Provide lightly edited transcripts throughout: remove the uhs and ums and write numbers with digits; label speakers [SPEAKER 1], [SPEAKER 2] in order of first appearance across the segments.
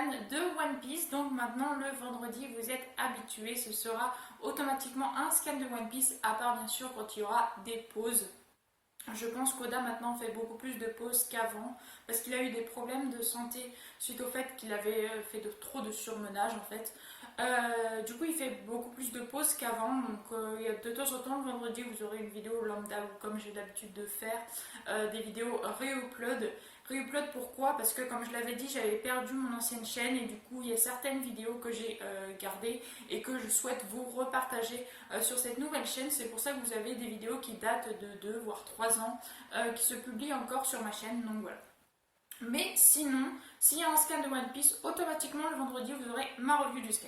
[SPEAKER 1] fans de One Piece, donc maintenant le vendredi vous êtes habitués, ce sera automatiquement un scan de One Piece, à part bien sûr quand il y aura des pauses. Je pense qu'Oda maintenant fait beaucoup plus de pauses qu'avant parce qu'il a eu des problèmes de santé suite au fait qu'il avait fait trop de surmenage en fait. Du coup il fait beaucoup plus de pauses qu'avant, donc de temps en temps le vendredi vous aurez une vidéo lambda ou comme j'ai l'habitude de faire des vidéos re-upload. Re-upload pourquoi? Parce que comme je l'avais dit j'avais perdu mon ancienne chaîne et du coup il y a certaines vidéos que j'ai gardées et que je souhaite vous repartager sur cette nouvelle chaîne. C'est pour ça que vous avez des vidéos qui datent de 2 voire 3 ans qui se publient encore sur ma chaîne, donc voilà. Mais sinon, s'il y a un scan de One Piece, automatiquement le vendredi vous aurez ma revue du scan.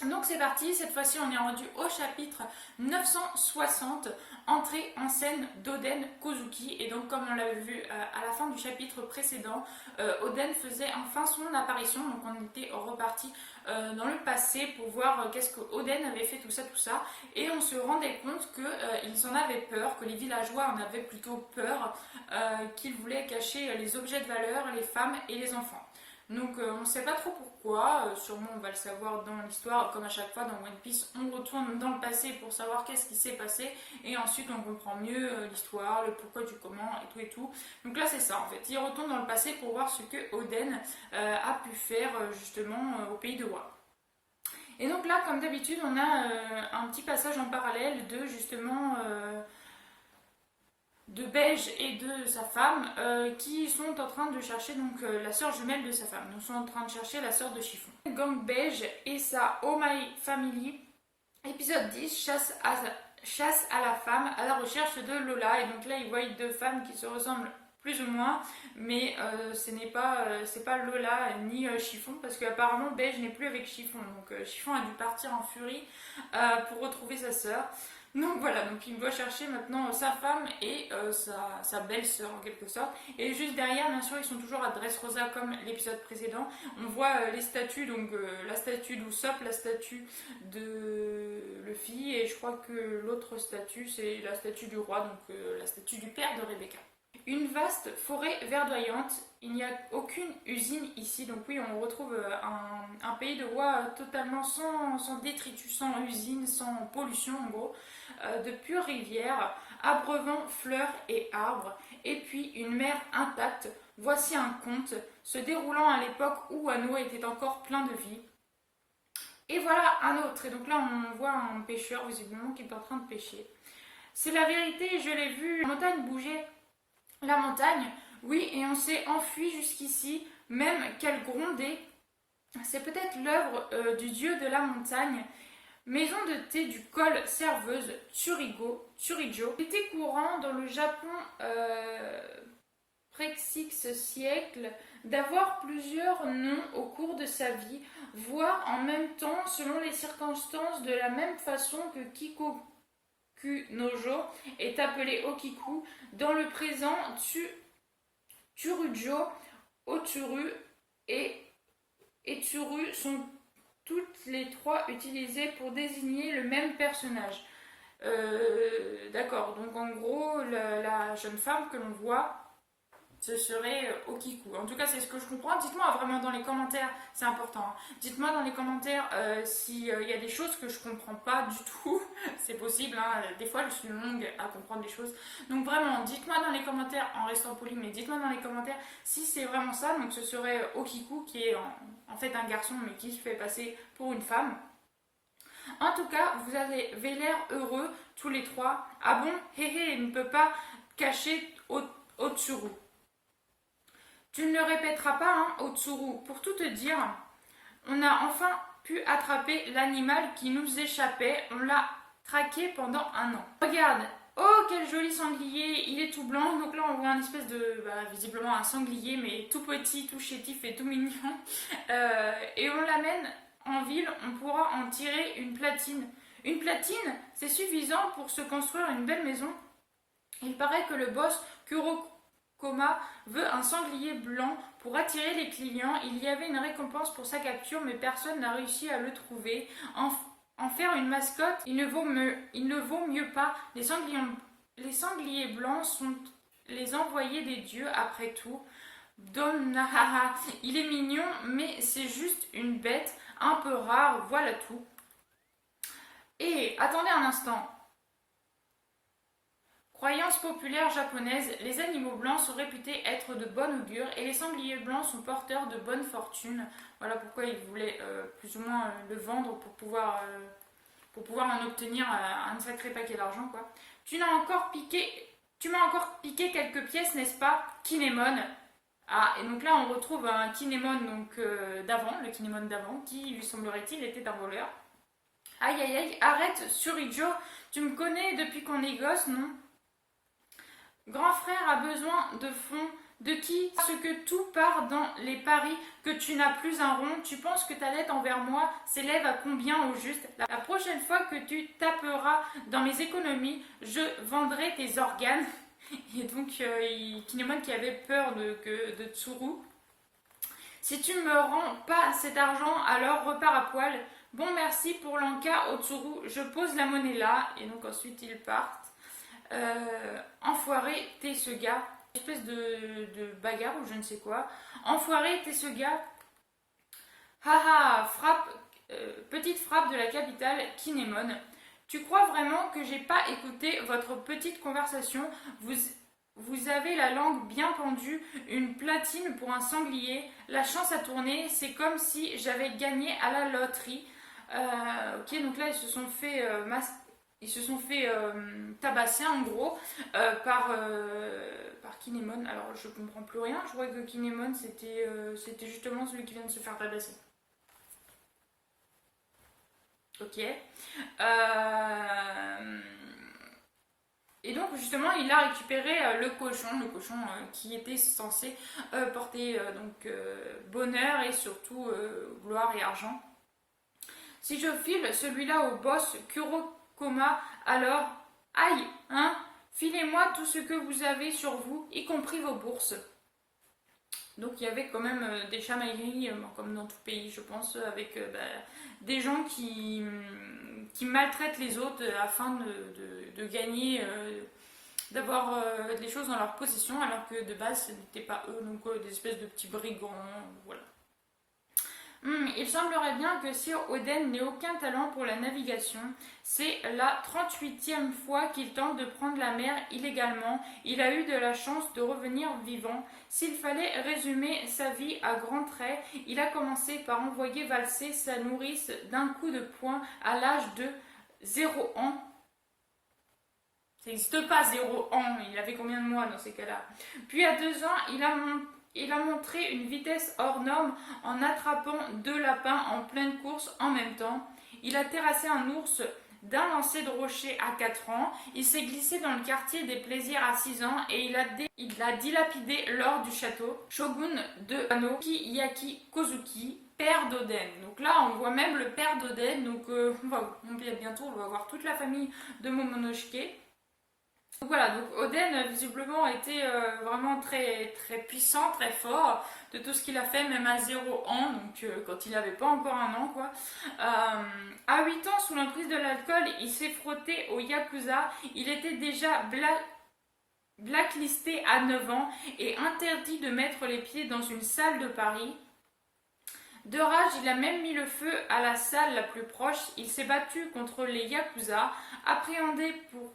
[SPEAKER 1] Donc c'est parti, cette fois-ci on est rendu au chapitre 960, entrée en scène d'Oden Kozuki. Et donc comme on l'avait vu à la fin du chapitre précédent, Oden faisait enfin son apparition, donc on était reparti dans le passé pour voir qu'est-ce que Oden avait fait, tout ça. Et on se rendait compte qu'il s'en avait peur, que les villageois en avaient plutôt peur, qu'ils voulaient cacher les objets de valeur, les femmes et les enfants. Donc on ne sait pas trop pourquoi, sûrement on va le savoir dans l'histoire, comme à chaque fois dans One Piece, on retourne dans le passé pour savoir qu'est-ce qui s'est passé et ensuite on comprend mieux l'histoire, le pourquoi du comment et tout. Donc là c'est ça en fait, il retourne dans le passé pour voir ce que Oden a pu faire justement au pays de Wa. Et donc là comme d'habitude on a un petit passage en parallèle de justement... de Beige et de sa femme qui sont en train de chercher donc la sœur jumelle de sa femme. Ils sont en train de chercher la sœur de Chiffon. Gang Beige et sa Oh My Family, épisode 10, chasse à la femme à la recherche de Lola. Et donc là ils voient deux femmes qui se ressemblent plus ou moins, mais c'est pas Lola ni Chiffon, parce qu'apparemment Beige n'est plus avec Chiffon. Donc Chiffon a dû partir en furie pour retrouver sa sœur. Donc voilà, donc il doit chercher maintenant sa femme et sa belle-sœur en quelque sorte. Et juste derrière, bien sûr, ils sont toujours à Dressrosa comme l'épisode précédent. On voit les statues, donc la statue d'Usopp, la statue de Luffy, et je crois que l'autre statue, c'est la statue du roi, donc la statue du père de Rebecca. Une vaste forêt verdoyante, il n'y a aucune usine ici, donc oui on retrouve un pays de roi totalement sans détritus, sans usine, sans pollution en gros, de pures rivières, abreuvant fleurs et arbres, et puis une mer intacte. Voici un conte se déroulant à l'époque où Wano était encore plein de vie. Et voilà un autre, et donc là on voit un pêcheur visiblement qui est en train de pêcher. C'est la vérité, je l'ai vu, la montagne bougeait. La montagne, oui, et on s'est enfui jusqu'ici, même qu'elle grondait. C'est peut-être l'œuvre du dieu de la montagne. Maison de thé du col serveuse Turijo était courant dans le Japon pré-6 siècle d'avoir plusieurs noms au cours de sa vie, voire en même temps selon les circonstances, de la même façon que Kikoku Nojo est appelé Okiku. Dans le présent, Tsurujo, Otsuru et Etsuru sont toutes les trois utilisées pour désigner le même personnage. D'accord, donc en gros, la jeune femme que l'on voit, ce serait Okiku. En tout cas, c'est ce que je comprends. Dites-moi vraiment dans les commentaires, c'est important. Hein. Dites-moi dans les commentaires s'il y a des choses que je comprends pas du tout. C'est possible, hein. Des fois je suis longue à comprendre des choses. Donc vraiment, dites-moi dans les commentaires, en restant poli, mais dites-moi dans les commentaires si c'est vraiment ça. Donc ce serait Okiku qui est en fait un garçon, mais qui se fait passer pour une femme. En tout cas, vous avez l'air heureux tous les trois. Ah bon, hé, il ne peut pas cacher Otsuru. Tu ne le répéteras pas, hein, Otsuru. Pour tout te dire, on a enfin pu attraper l'animal qui nous échappait. On l'a traqué pendant 1 an. Regarde, oh quel joli sanglier, il est tout blanc. Donc là on voit un espèce de, visiblement un sanglier, mais tout petit, tout chétif et tout mignon. Et on l'amène en ville, on pourra en tirer une platine. Une platine, c'est suffisant pour se construire une belle maison. Il paraît que le boss Kurokoma veut un sanglier blanc pour attirer les clients. Il y avait une récompense pour sa capture, mais personne n'a réussi à le trouver. En faire une mascotte, il ne vaut mieux pas. Les sangliers blancs sont les envoyés des dieux, après tout. Domnahaha. Il est mignon, mais c'est juste une bête un peu rare, voilà tout. Et attendez un instant. Croyance populaire japonaise, les animaux blancs sont réputés être de bon augure et les sangliers blancs sont porteurs de bonne fortune. Voilà pourquoi ils voulaient plus ou moins le vendre pour pouvoir en obtenir un sacré paquet d'argent, quoi. Tu m'as encore piqué quelques pièces, n'est-ce pas, Kinemon? Ah, et donc là on retrouve un Kinemon donc d'avant, le Kinemon d'avant, qui lui semblerait-il était un voleur. Aïe aïe aïe, arrête, Surijo, tu me connais depuis qu'on est gosse, non? Grand frère a besoin de fonds. De qui? Parce que tout part dans les paris, que tu n'as plus un rond. Tu penses que ta dette envers moi s'élève à combien au juste? La prochaine fois que tu taperas dans mes économies, je vendrai tes organes. Et donc, Kinemon qui avait peur de Tsuru. Si tu me rends pas cet argent, alors repars à poil. Bon, merci pour l'enca, Otsuru. Je pose la monnaie là. Et donc ensuite, ils partent. Enfoiré, t'es ce gars. Espèce de bagarre ou je ne sais quoi. Enfoiré, t'es ce gars. Haha, petite frappe de la capitale, Kinemon. Tu crois vraiment que j'ai pas écouté votre petite conversation? Vous avez la langue bien pendue, une platine pour un sanglier. La chance a tourné, c'est comme si j'avais gagné à la loterie. Ok, donc là ils se sont fait tabasser en gros par Kinemon. Alors je comprends plus rien. Je crois que Kinemon c'était justement celui qui vient de se faire tabasser. Ok. Et donc justement il a récupéré le cochon qui était censé porter bonheur et surtout gloire et argent. Si je file celui-là au boss Kurokoma, alors aïe, hein, filez-moi tout ce que vous avez sur vous, y compris vos bourses. Donc il y avait quand même des chamailleries, comme dans tout pays, je pense, avec des gens qui maltraitent les autres afin de gagner, d'avoir des choses dans leur possession, alors que de base ce n'était pas eux, donc des espèces de petits brigands, voilà. Il semblerait bien que Sir Oden n'ait aucun talent pour la navigation. C'est la 38e fois qu'il tente de prendre la mer illégalement. Il a eu de la chance de revenir vivant. S'il fallait résumer sa vie à grands traits, il a commencé par envoyer valser sa nourrice d'un coup de poing à l'âge de 0 ans. Ça n'existe pas 0 ans, il avait combien de mois dans ces cas-là? Puis à 2 ans, il a montré une vitesse hors norme en attrapant 2 lapins en pleine course en même temps. Il a terrassé un ours d'un lancer de rocher à 4 ans. Il s'est glissé dans le quartier des plaisirs à 6 ans et il a dilapidé l'or du château. Shogun de Wano, Kiyaki Kozuki, père d'Oden. Donc là, on voit même le père d'Oden. Donc bientôt, on va voir toute la famille de Momonosuke. Donc voilà, donc Oden visiblement était vraiment très, très puissant, très fort de tout ce qu'il a fait, même à 0 ans, donc quand il n'avait pas encore un an quoi. À 8 ans, sous l'emprise de l'alcool, il s'est frotté au Yakuza, il était déjà blacklisté à 9 ans et interdit de mettre les pieds dans une salle de Paris. De rage, il a même mis le feu à la salle la plus proche, il s'est battu contre les Yakuza, appréhendé pour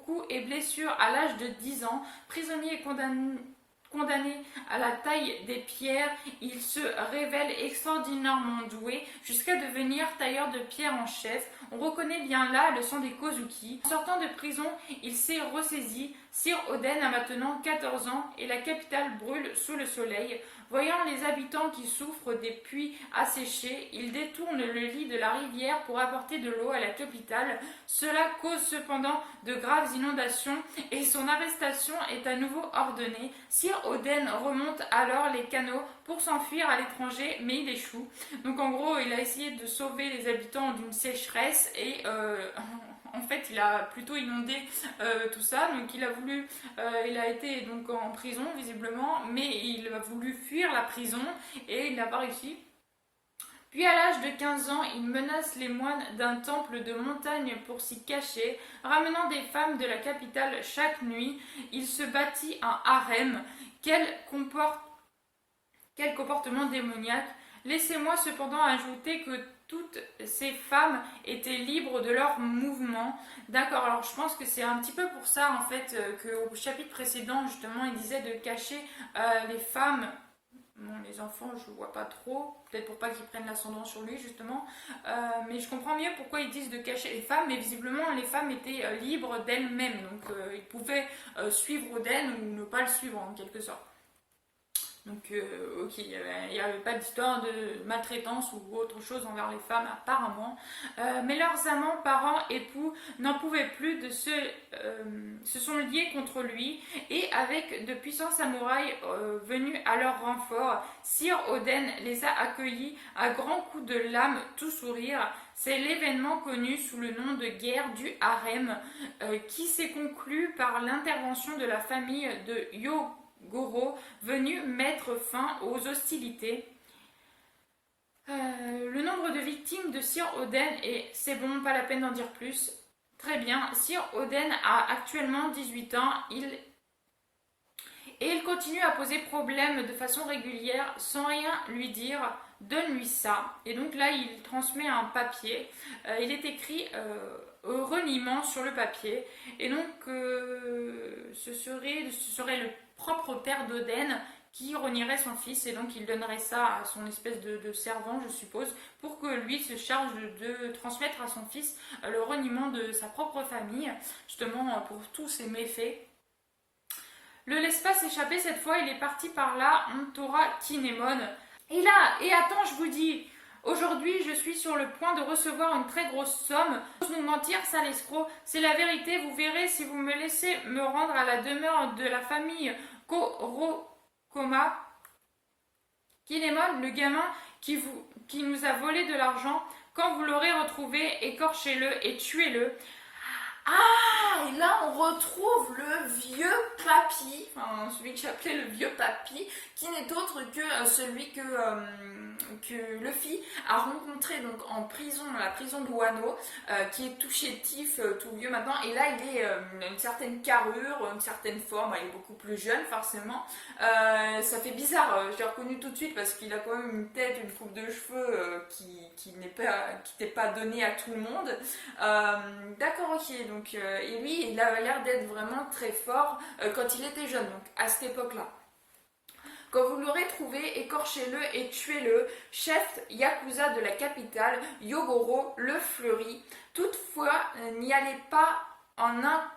[SPEAKER 1] coups et blessures à l'âge de 10 ans, prisonnier et condamné à la taille des pierres, il se révèle extraordinairement doué jusqu'à devenir tailleur de pierre en chef. On reconnaît bien là le sang des Kozuki. En sortant de prison, il s'est ressaisi. Sir Oden a maintenant 14 ans et la capitale brûle sous le soleil. Voyant les habitants qui souffrent des puits asséchés, il détourne le lit de la rivière pour apporter de l'eau à la capitale. Cela cause cependant de graves inondations et son arrestation est à nouveau ordonnée. Sir Oden remonte alors les canaux pour s'enfuir à l'étranger, mais il échoue. Donc en gros, il a essayé de sauver les habitants d'une sécheresse et en fait, il a plutôt inondé tout ça. Donc il a été donc en prison visiblement, mais il a voulu fuir la prison et il n'a pas réussi. Puis à l'âge de 15 ans, il menace les moines d'un temple de montagne pour s'y cacher, ramenant des femmes de la capitale chaque nuit. Il se bâtit un harem Quel comportement démoniaque. Laissez-moi cependant ajouter que toutes ces femmes étaient libres de leurs mouvements. D'accord, alors je pense que c'est un petit peu pour ça en fait qu'au chapitre précédent justement il disait de cacher les femmes. Bon, les enfants, je vois pas trop, peut-être pour pas qu'ils prennent l'ascendant sur lui justement, mais je comprends mieux pourquoi ils disent de cacher les femmes, mais visiblement les femmes étaient libres d'elles-mêmes, donc ils pouvaient suivre Oden ou ne pas le suivre en quelque sorte. Donc, ok, il n'y avait pas d'histoire de maltraitance ou autre chose envers les femmes, apparemment. Mais leurs amants, parents, époux n'en pouvaient plus se sont liés contre lui. Et avec de puissants samouraïs venus à leur renfort, Sir Oden les a accueillis à grands coups de lame, tout sourire. C'est l'événement connu sous le nom de guerre du harem, qui s'est conclu par l'intervention de la famille de Yogoro, venu mettre fin aux hostilités. Le nombre de victimes de Sir Oden, et c'est bon, pas la peine d'en dire plus. Très bien, Sir Oden a actuellement 18 ans, et il continue à poser problème de façon régulière sans rien lui dire. Donne-lui ça. Et donc là, il transmet un papier. Il est écrit reniement sur le papier. Et donc, ce serait le propre père d'Oden qui renierait son fils. Et donc, il donnerait ça à son espèce de servant, je suppose, pour que lui se charge de transmettre à son fils le reniement de sa propre famille, justement pour tous ses méfaits. Le laisse pas s'échapper cette fois, il est parti par là, Tora Kinemon. Et là, et attends, je vous dis, aujourd'hui je suis sur le point de recevoir une très grosse somme. Nous mentir, sale escroc, c'est la vérité, vous verrez si vous me laissez me rendre à la demeure de la famille Korokoma. Kinemon, le gamin qui nous a volé de l'argent, quand vous l'aurez retrouvé, écorchez-le et tuez-le. Ah, et là on retrouve le vieux papy, enfin celui que j'appelais le vieux papy, qui n'est autre que celui que Luffy a rencontré donc en prison, la prison de Wano, qui est tout chétif, tout vieux maintenant, et là il est une certaine carrure, une certaine forme, il est beaucoup plus jeune forcément, ça fait bizarre, je l'ai reconnu tout de suite parce qu'il a quand même une tête, une coupe de cheveux qui n'était pas donnée à tout le monde. D'accord, ok, donc et lui il avait l'air d'être vraiment très fort quand il était jeune, donc à cette époque-là. Quand vous l'aurez trouvé, écorchez-le et tuez-le, chef Yakuza de la capitale, Yogoro le fleuri. Toutefois, n'y allez pas en un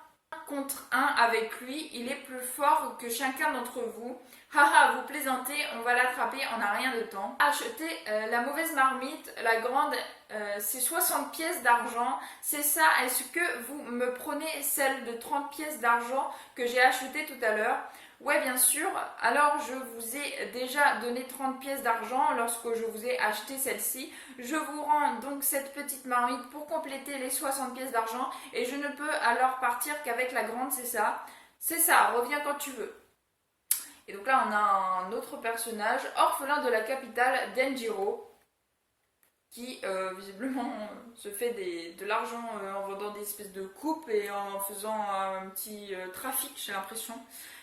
[SPEAKER 1] contre un avec lui, il est plus fort que chacun d'entre vous. Haha, vous plaisantez, on va l'attraper, on n'a rien de temps. Achetez la mauvaise marmite, la grande, c'est 60 pièces d'argent. C'est ça, est-ce que vous me prenez celle de 30 pièces d'argent que j'ai achetée tout à l'heure? Ouais, bien sûr. Alors, je vous ai déjà donné 30 pièces d'argent lorsque je vous ai acheté celle-ci. Je vous rends donc cette petite marmite pour compléter les 60 pièces d'argent et je ne peux alors partir qu'avec la grande, c'est ça? C'est ça, reviens quand tu veux. Et donc là, on a un autre personnage, orphelin de la capitale, Denjiro, qui visiblement se fait de l'argent en vendant des espèces de coupes et en faisant un petit trafic, j'ai l'impression.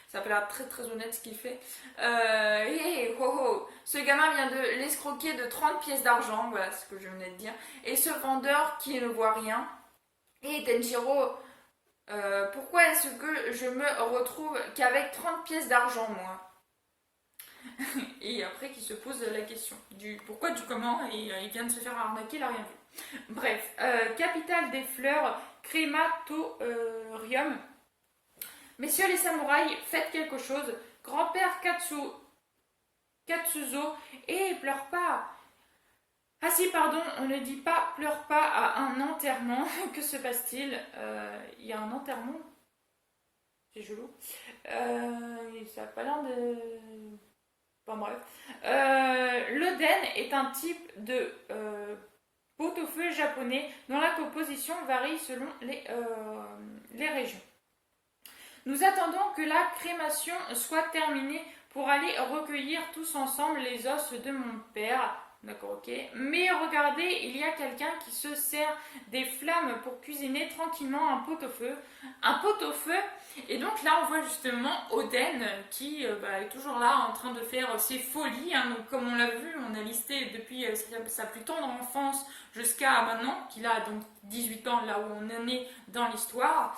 [SPEAKER 1] Ça a l'air très très honnête ce qu'il fait. Hey, ho ho, ce gamin vient de l'escroquer de 30 pièces d'argent, voilà ce que je venais de dire. Et ce vendeur qui ne voit rien. Et Denjiro, pourquoi est-ce que je me retrouve qu'avec 30 pièces d'argent, moi? Et après qu'il se pose la question du pourquoi, du comment, et il vient de se faire arnaquer, il n'a rien vu. Bref, capitale des fleurs, crématorium. Messieurs les samouraïs, faites quelque chose. Grand-père Katsuzo, pleure pas. Ah si, pardon, on ne dit pas pleure pas à un enterrement. Que se passe-t-il? Il y a un enterrement? C'est chelou. Ça n'a pas l'air de... Enfin bref. L'Oden est un type de pot-au-feu japonais dont la composition varie selon les régions. Nous attendons que la crémation soit terminée pour aller recueillir tous ensemble les os de mon père. D'accord, ok. Mais regardez, il y a quelqu'un qui se sert des flammes pour cuisiner tranquillement un pot-au-feu. Un pot-au-feu. Et donc là, on voit justement Oden qui est toujours là en train de faire ses folies, hein. Donc, comme on l'a vu, on a listé depuis sa plus tendre enfance jusqu'à maintenant, qu'il a donc 18 ans, là où on en est dans l'histoire.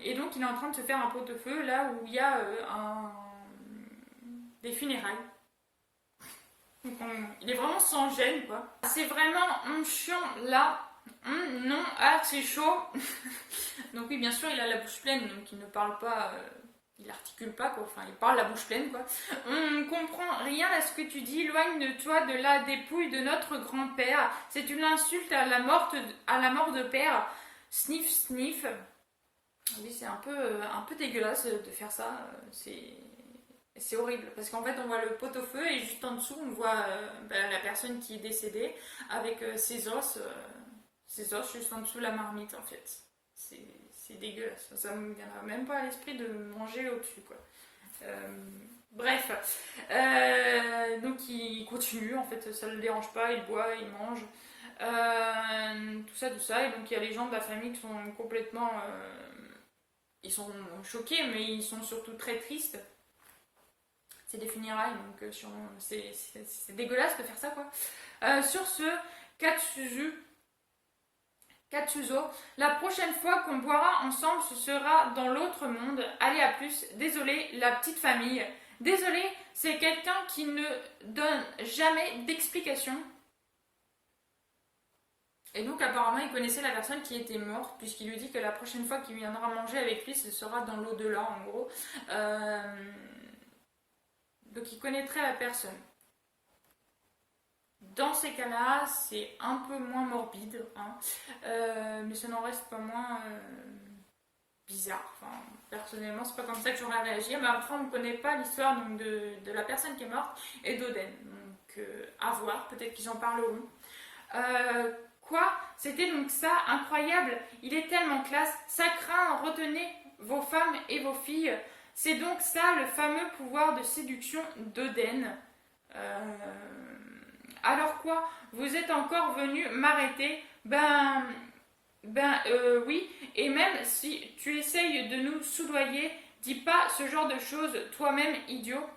[SPEAKER 1] Et donc, il est en train de se faire un pot-au-feu là où il y a des funérailles. Donc, il est vraiment sans gêne, quoi. C'est vraiment chiant là. Non, ah, c'est chaud. Donc, oui, bien sûr, il a la bouche pleine, donc il ne parle pas. Il articule pas, quoi. Enfin, il parle la bouche pleine, quoi. On ne comprend rien à ce que tu dis. Éloigne-toi de la dépouille de notre grand-père. C'est une insulte à la mort de père. Sniff, sniff. Oui, c'est un peu dégueulasse de faire ça. C'est horrible parce qu'en fait on voit le pot-au-feu et juste en dessous on voit la personne qui est décédée avec ses os juste en dessous de la marmite en fait. C'est dégueulasse. Ça me viendra même pas à l'esprit de manger au-dessus quoi. Bref, donc il continue en fait, ça le dérange pas, il boit, il mange. Tout ça et donc il y a les gens de la famille qui sont complètement ils sont choqués mais ils sont surtout très tristes. C'est des funérailles, donc c'est dégueulasse de faire ça, quoi. Sur ce, Katsuzo, la prochaine fois qu'on boira ensemble, ce sera dans l'autre monde. Allez, à plus. Désolé, la petite famille. Désolé, c'est quelqu'un qui ne donne jamais d'explication. Et donc, apparemment, il connaissait la personne qui était morte, puisqu'il lui dit que la prochaine fois qu'il viendra manger avec lui, ce sera dans l'au-delà, en gros. Donc il connaîtrait la personne. Dans ces cas-là, c'est un peu moins morbide, hein. Mais ça n'en reste pas moins bizarre. Enfin, personnellement, c'est pas comme ça que j'aurais réagi. Mais après, on ne connaît pas l'histoire donc, de la personne qui est morte et d'Oden. Donc à voir, peut-être qu'ils en parleront. Quoi? C'était donc ça, incroyable. Il est tellement classe. Ça craint, retenez vos femmes et vos filles. C'est donc ça le fameux pouvoir de séduction d'Oden. Alors quoi? Vous êtes encore venu m'arrêter? Oui. Et même si tu essayes de nous soudoyer, dis pas ce genre de choses toi-même, idiot.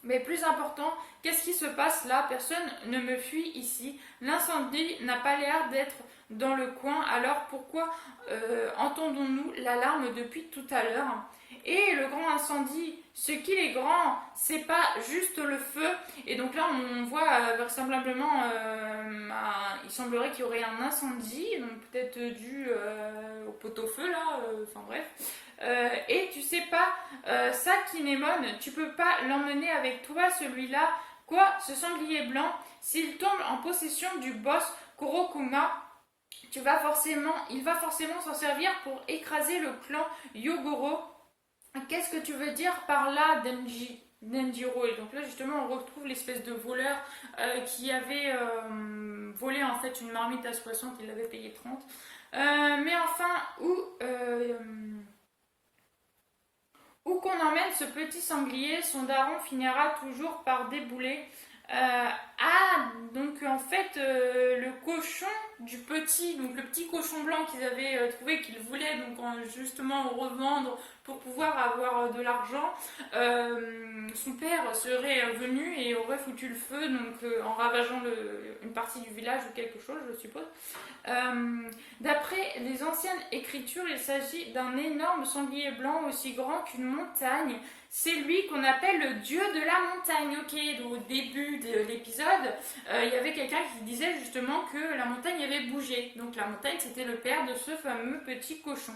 [SPEAKER 1] Mais plus important, qu'est-ce qui se passe là? Personne ne me fuit ici. L'incendie n'a pas l'air d'être dans le coin. Alors pourquoi entendons-nous l'alarme depuis tout à l'heure? Et le grand incendie, ce qu'il est grand, c'est pas juste le feu. Et donc là, on voit vraisemblablement, il semblerait qu'il y aurait un incendie, donc peut-être dû au pot-au-feu là, enfin bref. Et tu sais pas, ça Kinemon, tu peux pas l'emmener avec toi celui-là. Quoi, ce sanglier blanc, s'il tombe en possession du boss Kurokuma, il va forcément s'en servir pour écraser le clan Yogoro. Qu'est-ce que tu veux dire par là, Denjiro? Et donc là justement on retrouve l'espèce de voleur qui avait volé en fait une marmite à 60, il l'avait payé 30. Mais enfin, où qu'on emmène ce petit sanglier, son daron finira toujours par débouler. Donc en fait, le cochon du petit, donc le petit cochon blanc qu'ils avaient trouvé, qu'ils voulaient donc justement revendre pour pouvoir avoir de l'argent, son père serait venu et aurait foutu le feu donc en ravageant une partie du village ou quelque chose, je suppose. D'après les anciennes écritures, il s'agit d'un énorme sanglier blanc aussi grand qu'une montagne. C'est lui qu'on appelle le dieu de la montagne. Ok, donc au début de l'épisode, il y avait quelqu'un qui disait justement que la montagne avait bougé. Donc la montagne, c'était le père de ce fameux petit cochon.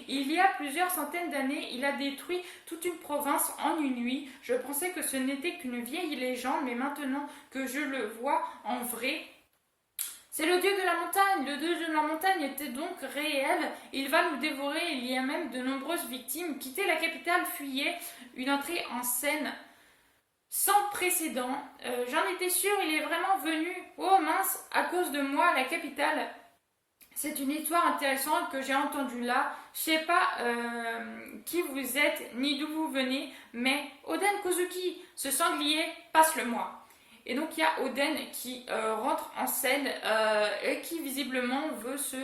[SPEAKER 1] Il y a plusieurs centaines d'années, il a détruit toute une province en une nuit. Je pensais que ce n'était qu'une vieille légende, mais maintenant que je le vois en vrai, c'est le dieu de la montagne. Le dieu de la montagne était donc réel. Il va nous dévorer. Il y a même de nombreuses victimes. Quitter la capitale, fuyez. Une entrée en scène sans précédent. J'en étais sûre, il est vraiment venu. Oh mince, à cause de moi, la capitale. C'est une histoire intéressante que j'ai entendue là. Je sais pas qui vous êtes, ni d'où vous venez, mais Oden Kozuki, ce sanglier, passe-le-moi. Et donc il y a Oden qui rentre en scène et qui visiblement veut se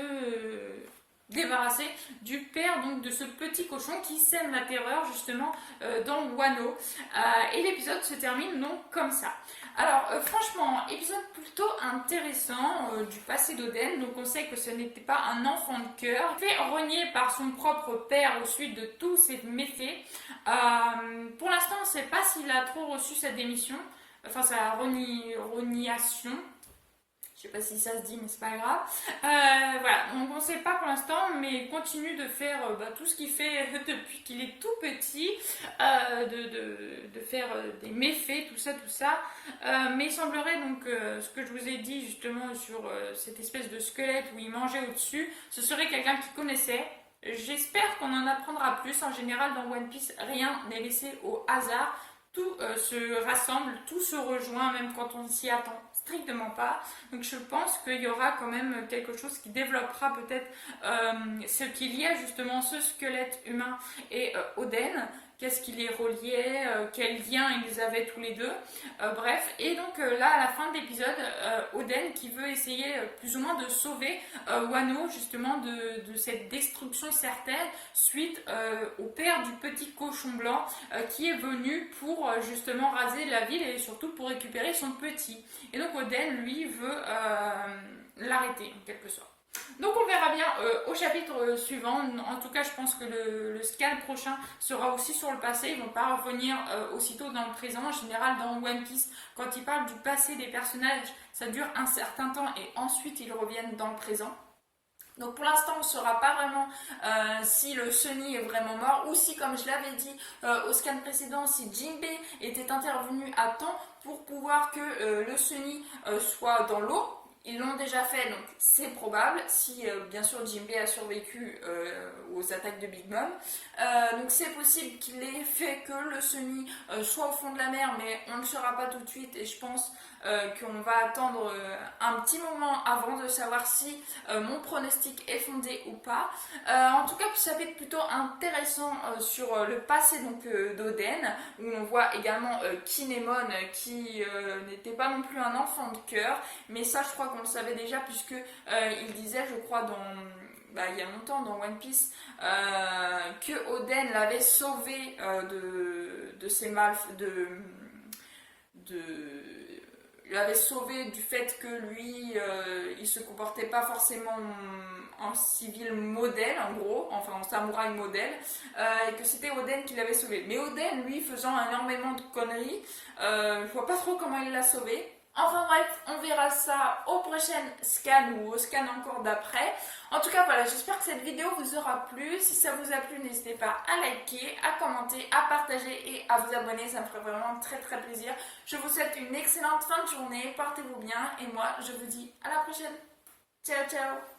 [SPEAKER 1] débarrasser du père donc de ce petit cochon qui sème la terreur justement dans Wano. Et l'épisode se termine donc comme ça. Alors franchement, épisode plutôt intéressant du passé d'Oden. Donc on sait que ce n'était pas un enfant de cœur, fait renier par son propre père au suite de tous ses méfaits. Pour l'instant, on ne sait pas s'il a trop reçu sa démission, enfin sa reniation. Je sais pas si ça se dit, mais c'est pas grave. Voilà, donc on sait pas pour l'instant, mais il continue de faire tout ce qu'il fait depuis qu'il est tout petit, de faire des méfaits, tout ça. Mais il semblerait donc, ce que je vous ai dit justement sur cette espèce de squelette où il mangeait au-dessus, ce serait quelqu'un qui connaissait. J'espère qu'on en apprendra plus. En général, dans One Piece, rien n'est laissé au hasard. Tout se rassemble, tout se rejoint, même quand on s'y attend strictement pas. Donc je pense qu'il y aura quand même quelque chose qui développera peut-être ce qu'il y a justement ce squelette humain et Oden. Qu'est-ce qui les reliait, quel lien ils avaient tous les deux, bref. Et donc là, à la fin de l'épisode, Oden qui veut essayer plus ou moins de sauver Wano justement de cette destruction certaine suite au père du petit cochon blanc qui est venu pour justement raser la ville et surtout pour récupérer son petit. Et donc Oden, lui, veut l'arrêter en quelque sorte. Donc on verra bien au chapitre suivant. En tout cas, je pense que le scan prochain sera aussi sur le passé. Ils ne vont pas revenir aussitôt dans le présent. En général, dans One Piece, quand ils parlent du passé des personnages, ça dure un certain temps et ensuite ils reviennent dans le présent. Donc pour l'instant on ne saura pas vraiment si le Sunny est vraiment mort ou si, comme je l'avais dit au scan précédent, si Jinbei était intervenu à temps pour pouvoir que le Sunny soit dans l'eau. Ils l'ont déjà fait, donc c'est probable, si bien sûr Jinbei a survécu aux attaques de Big Mom. Donc c'est possible qu'il ait fait que le Sunny soit au fond de la mer, mais on ne le saura pas tout de suite et je pense qu'on va attendre un petit moment avant de savoir si mon pronostic est fondé ou pas. En tout cas, ça peut être plutôt intéressant sur le passé d'Oden, où on voit également Kinemon qui n'était pas non plus un enfant de cœur, mais ça je crois qu'on le savait déjà puisque il disait, je crois il y a longtemps dans One Piece que Oden l'avait sauvé de ses l'avait sauvé du fait que lui, il se comportait pas forcément en civil modèle, en gros, enfin en samouraï modèle, et que c'était Oden qui l'avait sauvé. Mais Oden, lui, faisant énormément de conneries, je vois pas trop comment il l'a sauvé. Enfin bref, on verra ça au prochain scan ou au scan encore d'après. En tout cas, voilà, j'espère que cette vidéo vous aura plu. Si ça vous a plu, n'hésitez pas à liker, à commenter, à partager et à vous abonner. Ça me ferait vraiment très très plaisir. Je vous souhaite une excellente fin de journée. Portez-vous bien et moi, je vous dis à la prochaine. Ciao, ciao!